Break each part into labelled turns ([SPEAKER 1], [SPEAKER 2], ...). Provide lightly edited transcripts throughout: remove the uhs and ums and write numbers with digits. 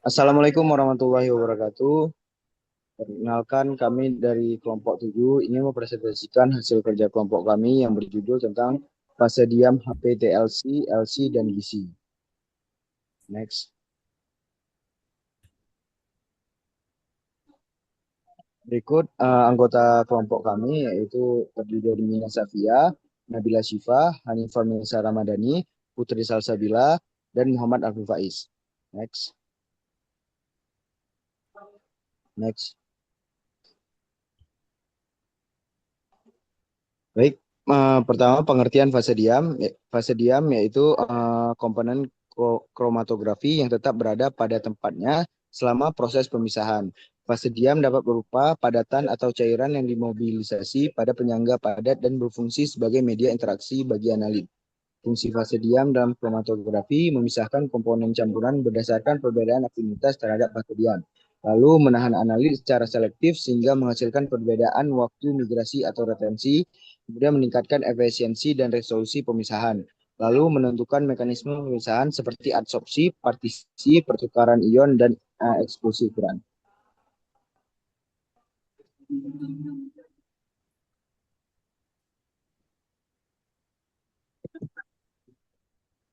[SPEAKER 1] Assalamualaikum warahmatullahi wabarakatuh. Perkenalkan kami dari kelompok 7 ini mempresentasikan hasil kerja kelompok kami yang berjudul tentang fase diam HPTLC, LC, dan GC. Next. Berikut anggota kelompok kami yaitu terdiri dari Mina Safia, Nabila Syifa, Hanifah Melisa Ramadhani, Putri Salsabila, dan Muhammad Abdul Faiz. Next. Next. Baik, pertama pengertian fase diam. Fase diam yaitu komponen kromatografi yang tetap berada pada tempatnya selama proses pemisahan. Fase diam dapat berupa padatan atau cairan yang dimobilisasi pada penyangga padat dan berfungsi sebagai media interaksi bagi analit. Fungsi fase diam dalam kromatografi memisahkan komponen campuran berdasarkan perbedaan afinitas terhadap fase diam, lalu menahan analit secara selektif sehingga menghasilkan perbedaan waktu migrasi atau retensi, kemudian meningkatkan efisiensi dan resolusi pemisahan, lalu menentukan mekanisme pemisahan seperti adsorpsi, partisi, pertukaran ion, dan eksklusi ukuran.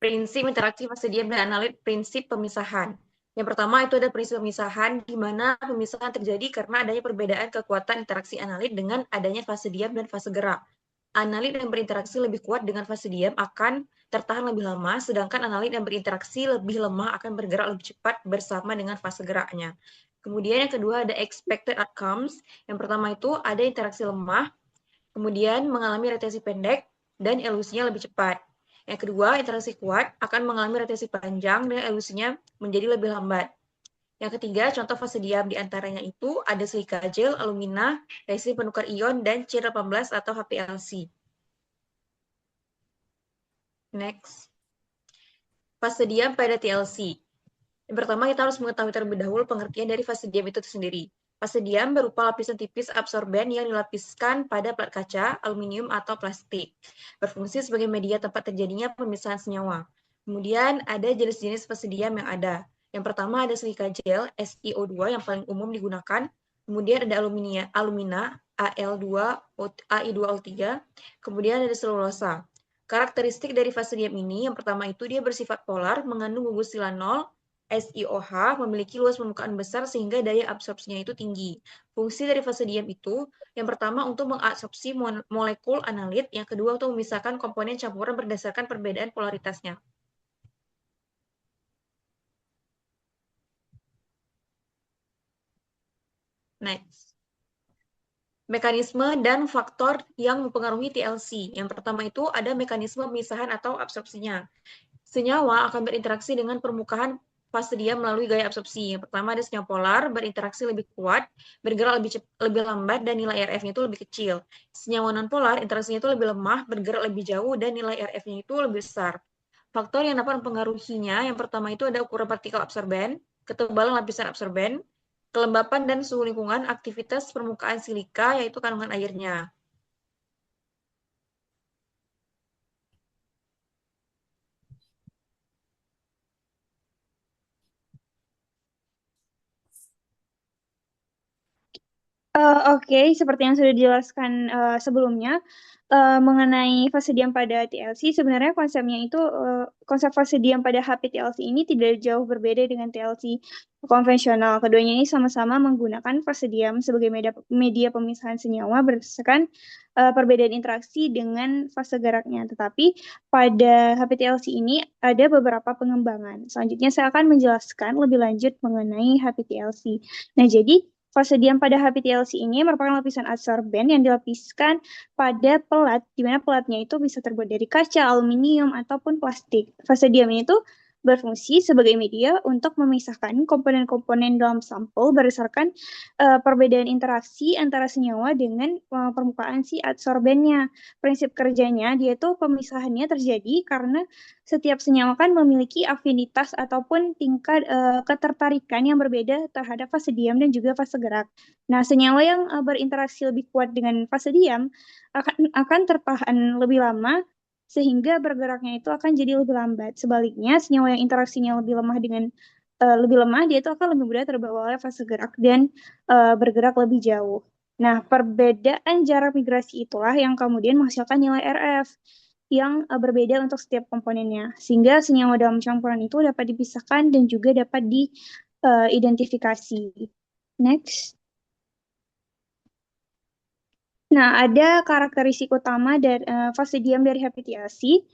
[SPEAKER 2] Prinsip interaksi fase diam dan analit prinsip pemisahan. Yang pertama itu ada prinsip pemisahan, di mana pemisahan terjadi karena adanya perbedaan kekuatan interaksi analit dengan adanya fase diam dan fase gerak. Analit yang berinteraksi lebih kuat dengan fase diam akan tertahan lebih lama, sedangkan analit yang berinteraksi lebih lemah akan bergerak lebih cepat bersama dengan fase geraknya. Kemudian yang kedua ada expected outcomes. Yang pertama itu ada interaksi lemah, kemudian mengalami retensi pendek, dan elusinya lebih cepat. Yang kedua, interaksi kuat akan mengalami retensi panjang dan elusinya menjadi lebih lambat. Yang ketiga, contoh fase diam diantaranya itu ada silika gel, alumina, resin penukar ion, dan C18 atau HPLC. Next. Fase diam pada TLC. Yang pertama, kita harus mengetahui terlebih dahulu pengertian dari fase diam itu sendiri. Fase diam berupa lapisan tipis absorben yang dilapiskan pada plat kaca, aluminium, atau plastik. Berfungsi sebagai media tempat terjadinya pemisahan senyawa. Kemudian ada jenis-jenis fase diam yang ada. Yang pertama ada silika gel, SiO2 yang paling umum digunakan. Kemudian ada alumina Al2, Ai2O3. Kemudian ada selulosa. Karakteristik dari fase diam ini, yang pertama itu dia bersifat polar, mengandung gugus silanol, SiOH memiliki luas permukaan besar sehingga daya absorpsinya itu tinggi. Fungsi dari fase diam itu, yang pertama untuk mengabsorpsi molekul analit, yang kedua untuk memisahkan komponen campuran berdasarkan perbedaan polaritasnya. Next. Mekanisme dan faktor yang mempengaruhi TLC. Yang pertama itu ada mekanisme pemisahan atau absorpsinya. Senyawa akan berinteraksi dengan permukaan fase diam melalui gaya absorpsi. Yang pertama ada senyawa polar, berinteraksi lebih kuat, bergerak lebih lambat, dan nilai RF-nya itu lebih kecil. Senyawa nonpolar, interaksinya itu lebih lemah, bergerak lebih jauh, dan nilai RF-nya itu lebih besar. Faktor yang dapat mempengaruhinya, yang pertama itu ada ukuran partikel absorben, ketebalan lapisan absorben, kelembapan dan suhu lingkungan, aktivitas permukaan silika, yaitu kandungan airnya.
[SPEAKER 3] Oke, seperti yang sudah dijelaskan sebelumnya mengenai fase diam pada TLC, sebenarnya konsepnya itu konsep fase diam pada HPTLC ini tidak jauh berbeda dengan TLC konvensional. Keduanya ini sama-sama menggunakan fase diam sebagai media pemisahan senyawa berdasarkan perbedaan interaksi dengan fase geraknya. Tetapi pada HPTLC ini ada beberapa pengembangan. Selanjutnya saya akan menjelaskan lebih lanjut mengenai HPTLC. Nah, jadi fase diam pada HPTLC ini merupakan lapisan adsorben yang dilapiskan pada pelat, di mana pelatnya itu bisa terbuat dari kaca, aluminium, ataupun plastik. Fase diam ini tuh berfungsi sebagai media untuk memisahkan komponen-komponen dalam sampel berdasarkan perbedaan interaksi antara senyawa dengan permukaan si adsorbennya. Prinsip kerjanya, dia tuh pemisahannya terjadi karena setiap senyawa kan memiliki afinitas ataupun tingkat ketertarikan yang berbeda terhadap fase diam dan juga fase gerak. Nah, senyawa yang berinteraksi lebih kuat dengan fase diam akan tertahan lebih lama sehingga bergeraknya itu akan jadi lebih lambat. Sebaliknya, senyawa yang interaksinya lebih lemah dengan lebih lemah, dia itu akan lebih mudah terbawa oleh fase gerak dan bergerak lebih jauh. Nah, perbedaan jarak migrasi itulah yang kemudian menghasilkan nilai RF yang berbeda untuk setiap komponennya. Sehingga senyawa dalam campuran itu dapat dipisahkan dan juga dapat diidentifikasi. Next. Nah, ada karakteristik utama dari fase diam dari HPTLC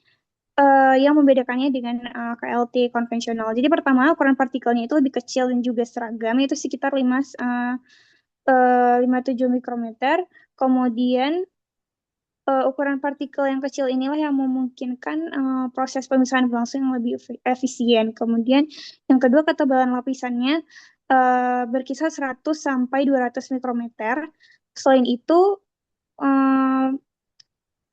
[SPEAKER 3] yang membedakannya dengan KLT konvensional. Jadi pertama, ukuran partikelnya itu lebih kecil dan juga seragam, yaitu sekitar 57 mikrometer. Kemudian ukuran partikel yang kecil inilah yang memungkinkan proses pemisahan berlangsung yang lebih efisien. Kemudian yang kedua, ketebalan lapisannya berkisar 100 sampai 200 mikrometer. Selain itu,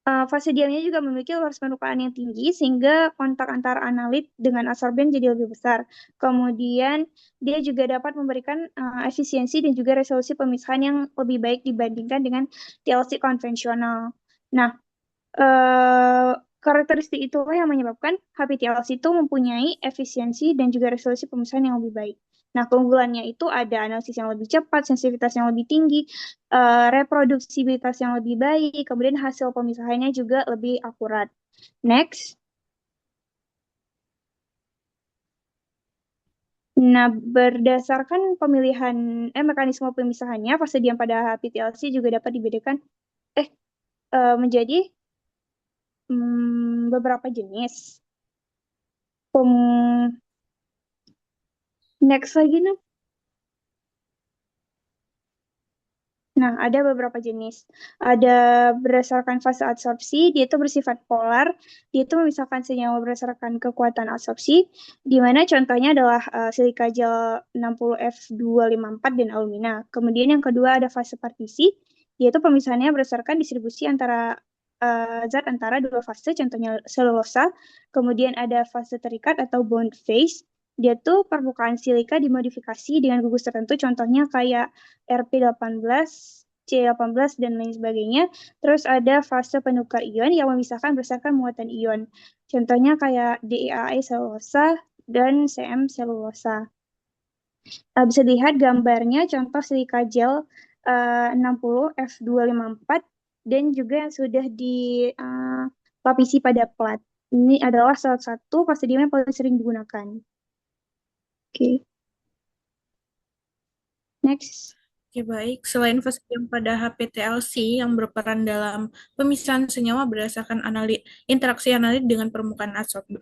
[SPEAKER 3] fase diamnya juga memiliki luas permukaan yang tinggi sehingga kontak antara analit dengan adsorben jadi lebih besar. Kemudian dia juga dapat memberikan efisiensi dan juga resolusi pemisahan yang lebih baik dibandingkan dengan TLC konvensional. Nah, karakteristik itulah yang menyebabkan HPTLC itu mempunyai efisiensi dan juga resolusi pemisahan yang lebih baik. Nah, keunggulannya itu ada analisis yang lebih cepat, sensitivitas yang lebih tinggi, reproduksibilitas yang lebih baik, kemudian hasil pemisahannya juga lebih akurat. Next. Nah, berdasarkan pemilihan mekanisme pemisahannya, fase diam pada HPTLC juga dapat dibedakan menjadi beberapa jenis. Next lagi, nah. Nah, ada beberapa jenis. Ada berdasarkan fase adsorpsi, dia itu bersifat polar, dia itu memisahkan senyawa berdasarkan kekuatan adsorpsi, di mana contohnya adalah silika gel 60F254 dan alumina. Kemudian yang kedua ada fase partisi, dia itu pemisahannya berdasarkan distribusi antara zat antara dua fase, contohnya selulosa. Kemudian ada fase terikat atau bond phase, dia tuh permukaan silika dimodifikasi dengan gugus tertentu, contohnya kayak RP18, C18, dan lain sebagainya. Terus ada fase penukar ion yang memisahkan berdasarkan muatan ion. Contohnya kayak DEAE selulosa dan CM selulosa. Bisa dilihat gambarnya contoh silika gel 60F254 dan juga yang sudah dilapisi pada plat. Ini adalah salah satu fase diam yang paling sering digunakan. Oke. Next.
[SPEAKER 4] Oke, baik. Selain fase diam pada HPTLC yang berperan dalam pemisahan senyawa berdasarkan interaksi analit dengan permukaan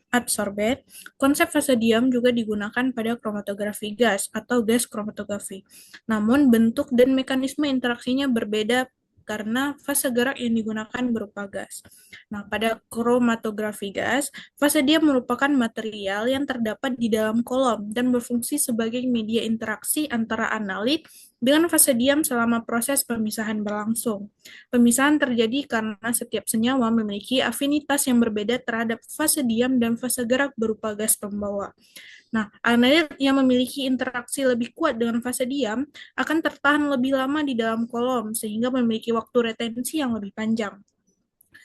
[SPEAKER 4] adsorben, konsep fase diam juga digunakan pada kromatografi gas atau gas kromatografi. Namun, bentuk dan mekanisme interaksinya berbeda karena fase gerak yang digunakan berupa gas. Nah, pada kromatografi gas, fase diam merupakan material yang terdapat di dalam kolom dan berfungsi sebagai media interaksi antara analit dengan fase diam selama proses pemisahan berlangsung. Pemisahan terjadi karena setiap senyawa memiliki afinitas yang berbeda terhadap fase diam dan fase gerak berupa gas pembawa. Nah, analit yang memiliki interaksi lebih kuat dengan fase diam akan tertahan lebih lama di dalam kolom, sehingga memiliki waktu retensi yang lebih panjang.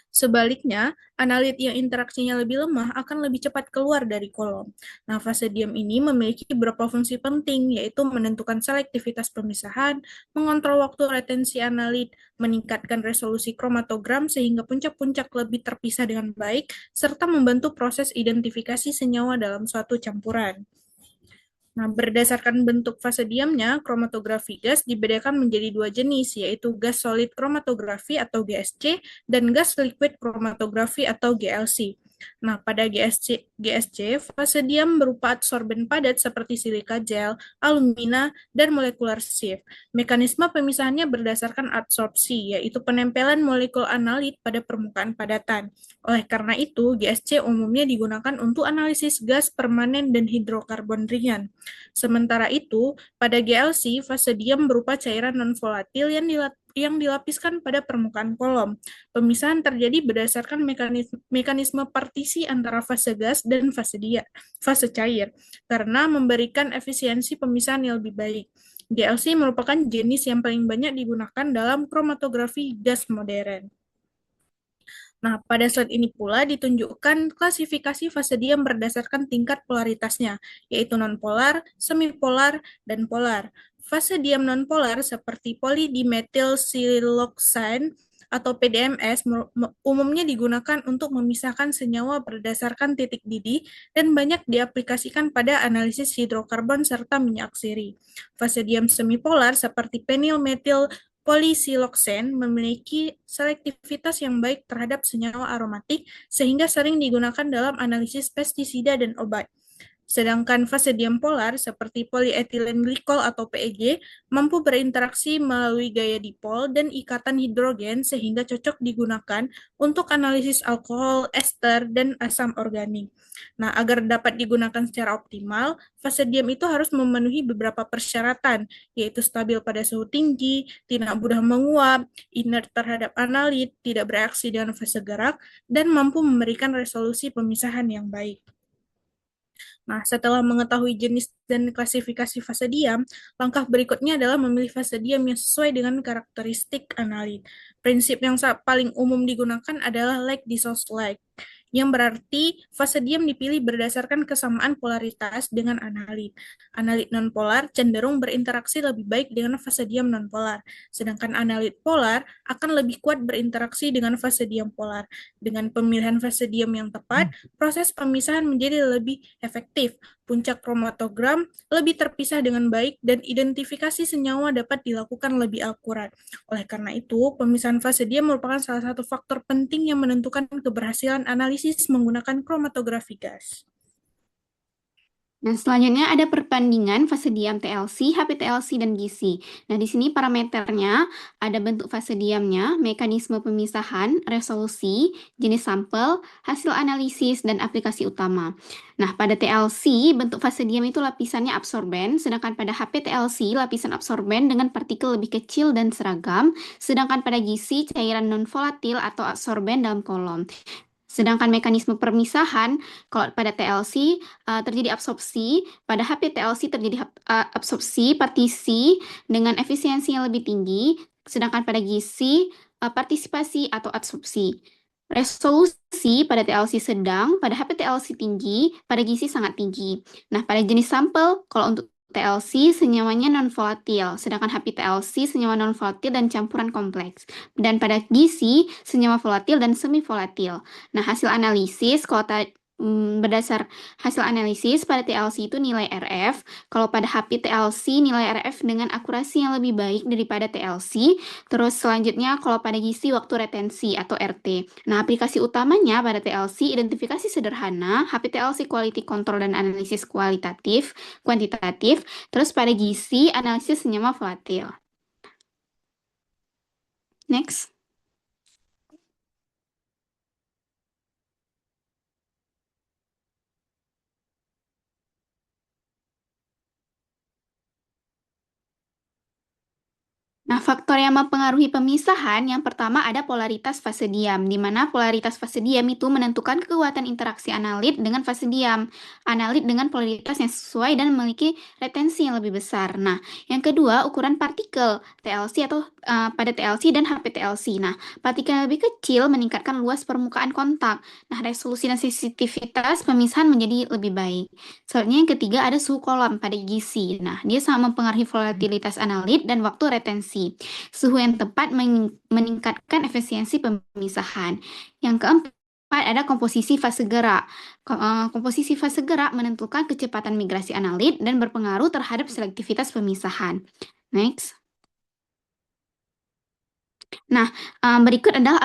[SPEAKER 4] Sebaliknya, analit yang interaksinya lebih lemah akan lebih cepat keluar dari kolom. Nah, fase diam ini memiliki beberapa fungsi penting, yaitu menentukan selektivitas pemisahan, mengontrol waktu retensi analit, meningkatkan resolusi kromatogram sehingga puncak-puncak lebih terpisah dengan baik, serta membantu proses identifikasi senyawa dalam suatu campuran. Nah, berdasarkan bentuk fase diamnya, kromatografi gas dibedakan menjadi dua jenis, yaitu gas solid kromatografi atau GSC dan gas liquid kromatografi atau GLC. Nah, pada GSC, fase diam berupa adsorben padat seperti silika gel, alumina, dan molekular sieve. Mekanisme pemisahannya berdasarkan adsorpsi, yaitu penempelan molekul analit pada permukaan padatan. Oleh karena itu, GSC umumnya digunakan untuk analisis gas permanen dan hidrokarbon ringan. Sementara itu, pada GLC, fase diam berupa cairan non-volatil yang dilapiskan pada permukaan kolom. Pemisahan terjadi berdasarkan mekanisme partisi antara fase gas dan fase cair, karena memberikan efisiensi pemisahan yang lebih baik. GLC merupakan jenis yang paling banyak digunakan dalam kromatografi gas modern. Nah, pada slide ini pula ditunjukkan klasifikasi fase diam berdasarkan tingkat polaritasnya, yaitu nonpolar, semipolar, dan polar. Fase diam nonpolar seperti polydimethylsiloxane atau PDMS umumnya digunakan untuk memisahkan senyawa berdasarkan titik didih dan banyak diaplikasikan pada analisis hidrokarbon serta minyak siri. Fase diam semipolar seperti penylmethyl polisiloxane memiliki selektivitas yang baik terhadap senyawa aromatik sehingga sering digunakan dalam analisis pestisida dan obat. Sedangkan fase diam polar seperti polyethylene glycol atau PEG mampu berinteraksi melalui gaya dipol dan ikatan hidrogen sehingga cocok digunakan untuk analisis alkohol, ester, dan asam organik. Nah, agar dapat digunakan secara optimal, fase diam itu harus memenuhi beberapa persyaratan, yaitu stabil pada suhu tinggi, tidak mudah menguap, inert terhadap analit, tidak bereaksi dengan fase gerak, dan mampu memberikan resolusi pemisahan yang baik. Nah, setelah mengetahui jenis dan klasifikasi fase diam, langkah berikutnya adalah memilih fase diam yang sesuai dengan karakteristik analit. Prinsip yang paling umum digunakan adalah like dissolves like, yang berarti fase diam dipilih berdasarkan kesamaan polaritas dengan analit. Analit nonpolar cenderung berinteraksi lebih baik dengan fase diam nonpolar, sedangkan analit polar akan lebih kuat berinteraksi dengan fase diam polar. Dengan pemilihan fase diam yang tepat, proses pemisahan menjadi lebih efektif, puncak kromatogram lebih terpisah dengan baik, dan identifikasi senyawa dapat dilakukan lebih akurat. Oleh karena itu, pemisahan fase diam merupakan salah satu faktor penting yang menentukan keberhasilan analisis menggunakan kromatografi gas.
[SPEAKER 5] Nah, selanjutnya ada perbandingan fase diam TLC, HPTLC, dan GC. Nah, di sini parameternya ada bentuk fase diamnya, mekanisme pemisahan, resolusi, jenis sampel, hasil analisis, dan aplikasi utama. Nah, pada TLC, bentuk fase diam itu lapisannya absorben, sedangkan pada HPTLC, lapisan absorben dengan partikel lebih kecil dan seragam, sedangkan pada GC, cairan non-volatil atau absorben dalam kolom. Sedangkan mekanisme permisahan, kalau pada TLC terjadi absorpsi, pada HPTLC terjadi absorpsi partisi dengan efisiensi yang lebih tinggi, sedangkan pada GC partisipasi atau absorpsi. Resolusi pada TLC sedang, pada HPTLC tinggi, pada GC sangat tinggi. Nah, pada jenis sampel, kalau untuk TLC senyawanya non-volatil, sedangkan HPTLC senyawa non-volatil dan campuran kompleks. Dan pada GC senyawa volatil dan semi-volatil. Nah, hasil analisis, kalau berdasar hasil analisis pada TLC itu nilai RF, kalau pada HPTLC nilai RF dengan akurasi yang lebih baik daripada TLC, terus selanjutnya kalau pada GC waktu retensi atau RT. Nah, aplikasi utamanya pada TLC identifikasi sederhana, HPTLC quality control dan analisis kuantitatif, terus pada GC analisis senyawa volatil. Next. Nah, faktor yang mempengaruhi pemisahan yang pertama ada polaritas fase diam, di mana polaritas fase diam itu menentukan kekuatan interaksi analit dengan fase diam. Analit dengan polaritas yang sesuai dan memiliki retensi yang lebih besar. Nah, yang kedua ukuran partikel TLC atau pada TLC dan HPTLC. Nah, partikel yang lebih kecil meningkatkan luas permukaan kontak. Nah, resolusi dan sensitivitas pemisahan menjadi lebih baik. Selanjutnya yang ketiga ada suhu kolam pada GC. Nah, dia sangat mempengaruhi volatilitas analit dan waktu retensi. Suhu yang tepat meningkatkan efisiensi pemisahan. Yang keempat ada komposisi fase gerak. Komposisi fase gerak menentukan kecepatan migrasi analit dan berpengaruh terhadap selektivitas pemisahan. Next. Nah, berikut adalah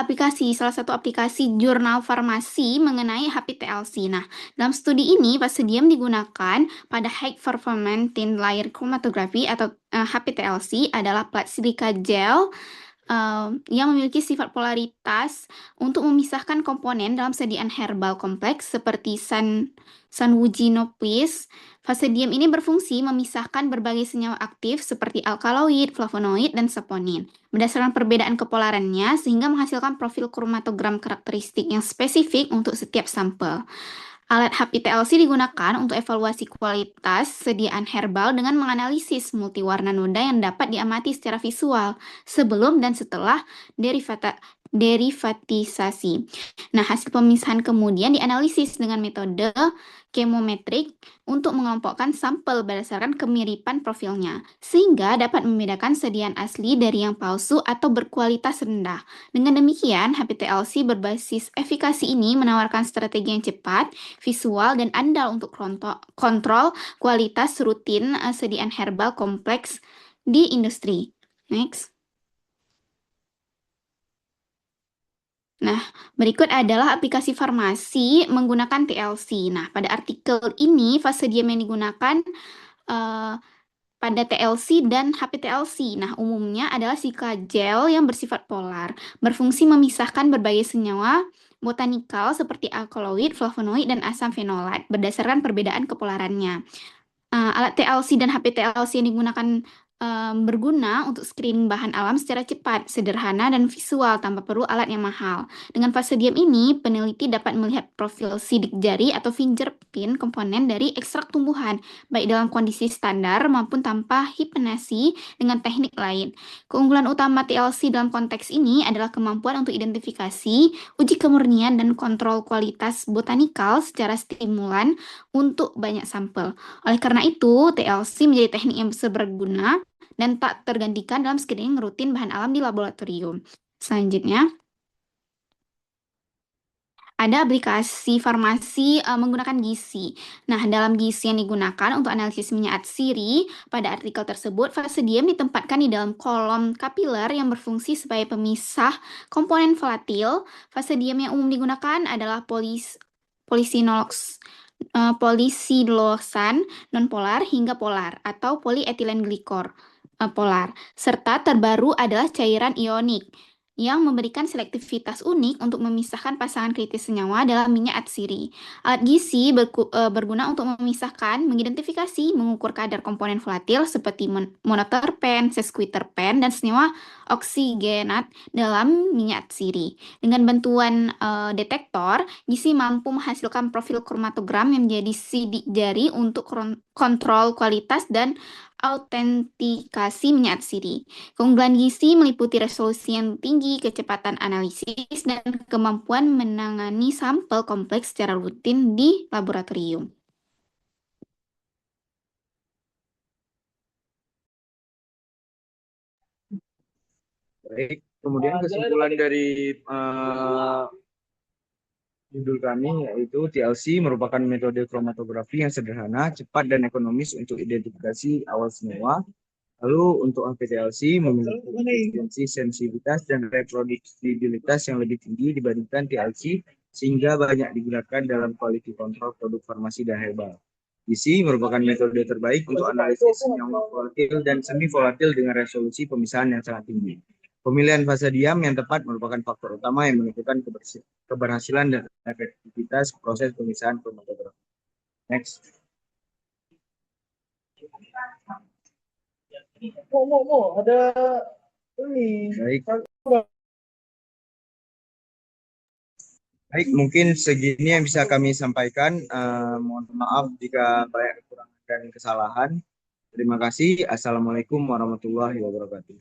[SPEAKER 5] salah satu aplikasi jurnal farmasi mengenai HPTLC. Nah, dalam studi ini fase diam digunakan pada High Performance Thin Layer Chromatography atau HPTLC adalah plat silika gel yang memiliki sifat polaritas untuk memisahkan komponen dalam sediaan herbal kompleks seperti Sanwuginopis. Fase diam ini berfungsi memisahkan berbagai senyawa aktif seperti alkaloid, flavonoid, dan saponin. Berdasarkan perbedaan kepolarannya sehingga menghasilkan profil kromatogram karakteristik yang spesifik untuk setiap sampel. Alat HPTLC digunakan untuk evaluasi kualitas sediaan herbal dengan menganalisis multiwarna noda yang dapat diamati secara visual sebelum dan setelah derivatisasi. Nah, hasil pemisahan kemudian dianalisis dengan metode chemometrik untuk mengelompokkan sampel berdasarkan kemiripan profilnya, sehingga dapat membedakan sediaan asli dari yang palsu atau berkualitas rendah. Dengan demikian, HPTLC berbasis efikasi ini menawarkan strategi yang cepat, visual, dan andal untuk kontrol kualitas rutin sediaan herbal kompleks di industri. Next. Nah, berikut adalah aplikasi farmasi menggunakan TLC. Nah, pada artikel ini fase diam yang digunakan pada TLC dan HPTLC. Nah, umumnya adalah gel yang bersifat polar, berfungsi memisahkan berbagai senyawa botanikal seperti alkaloid, flavonoid, dan asam fenolat berdasarkan perbedaan kepolarannya. Alat TLC dan HPTLC yang digunakan berguna untuk screening bahan alam secara cepat, sederhana, dan visual tanpa perlu alat yang mahal. Dengan fase diam ini, peneliti dapat melihat profil sidik jari atau fingerprint komponen dari ekstrak tumbuhan, baik dalam kondisi standar maupun tanpa hipnasi dengan teknik lain. Keunggulan utama TLC dalam konteks ini adalah kemampuan untuk identifikasi, uji kemurnian, dan kontrol kualitas botanikal secara stimulan untuk banyak sampel. Oleh karena itu, TLC menjadi teknik yang berguna dan tak tergantikan dalam screening rutin bahan alam di laboratorium. Selanjutnya, ada aplikasi farmasi menggunakan gizi. Nah, dalam gizi yang digunakan untuk analisis minyak atsiri, pada artikel tersebut, fase diam ditempatkan di dalam kolom kapiler yang berfungsi sebagai pemisah komponen volatil. Fase diam yang umum digunakan adalah polisilosan nonpolar hingga polar atau polietilen glikol polar, serta terbaru adalah cairan ionik yang memberikan selektivitas unik untuk memisahkan pasangan kritis senyawa dalam minyak atsiri. Alat gizi berguna untuk memisahkan, mengidentifikasi, mengukur kadar komponen volatil seperti monoterpen, sesquiterpen, dan senyawa oksigenat dalam minyak atsiri. Dengan bantuan detektor, gizi mampu menghasilkan profil kromatogram yang menjadi sidik jari untuk kontrol kualitas dan autentikasi minyak atsiri. Keunggulan gizi meliputi resolusi yang tinggi, kecepatan analisis, dan kemampuan menangani sampel kompleks secara rutin di laboratorium.
[SPEAKER 1] Baik, kemudian kesimpulan dari judul kami yaitu TLC merupakan metode kromatografi yang sederhana, cepat, dan ekonomis untuk identifikasi awal senyawa. Lalu untuk HPTLC memiliki efisiensi, sensitivitas, dan reproduksibilitas yang lebih tinggi dibandingkan TLC, sehingga banyak digunakan dalam quality control produk farmasi dan herbal. GC merupakan metode terbaik untuk analisis senyawa volatil dan semi volatil dengan resolusi pemisahan yang sangat tinggi. Pemilihan fase diam yang tepat merupakan faktor utama yang menentukan keberhasilan dan efektivitas proses pemisahan kromatografi. Next.
[SPEAKER 6] Ada ini.
[SPEAKER 1] Baik, mungkin segini yang bisa kami sampaikan. Mohon maaf jika banyak kekurangan dan kesalahan. Terima kasih. Assalamualaikum warahmatullahi wabarakatuh.